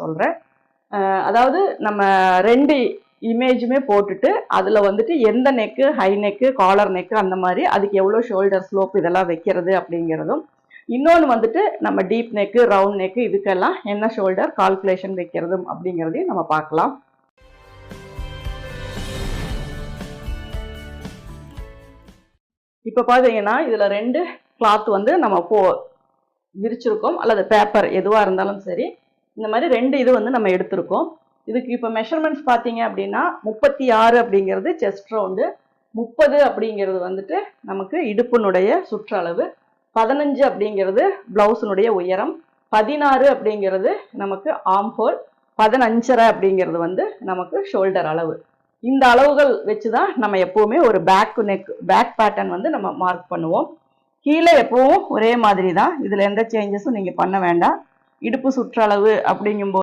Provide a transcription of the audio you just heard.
சொல்கிறேன். அதாவது நம்ம 2 இமேஜுமே போட்டுட்டு அதில் வந்துட்டு எந்த neck, high neck, collar neck அந்த மாதிரி அதுக்கு எவ்வளோ ஷோல்டர் ஸ்லோப் இதெல்லாம் வைக்கிறது அப்படிங்கிறதும், இன்னொன்று வந்துட்டு நம்ம டீப் நெக்கு, ரவுண்ட் நெக்கு இதுக்கெல்லாம் என்ன ஷோல்டர் கால்குலேஷன் வைக்கிறதும் அப்படிங்கிறதையும் நம்ம பார்க்கலாம். இப்போ பார்த்தீங்கன்னா இதில் 2 கிளாத் வந்து நம்ம விரிச்சிருக்கோம், அல்லது பேப்பர் எதுவாக இருந்தாலும் சரி. இந்த மாதிரி 2 இது வந்து நம்ம எடுத்திருக்கோம். இதுக்கு இப்போ மெஷர்மெண்ட்ஸ் பார்த்தீங்க அப்படின்னா 36 அப்படிங்கிறது செஸ்ட் ரவுண்டு, 30 அப்படிங்கிறது வந்துட்டு நமக்கு இடுப்பினுடைய சுற்றளவு, 15 அப்படிங்கிறது பிளவுஸினுடைய உயரம், 16 அப்படிங்கிறது நமக்கு ஆர்ம் ஹோல், 15.5 அப்படிங்கிறது வந்து நமக்கு ஷோல்டர் அளவு. இந்த அளவுகள் வச்சு தான் நம்ம எப்போவுமே ஒரு பேக் பேட்டர்ன் வந்து நம்ம மார்க் பண்ணுவோம். கீழே எப்பவும் ஒரே மாதிரி தான், இதில் எந்த சேஞ்சஸும் நீங்கள் பண்ண வேண்டாம். இடுப்பு சுற்றளவு அப்படிங்கும்போது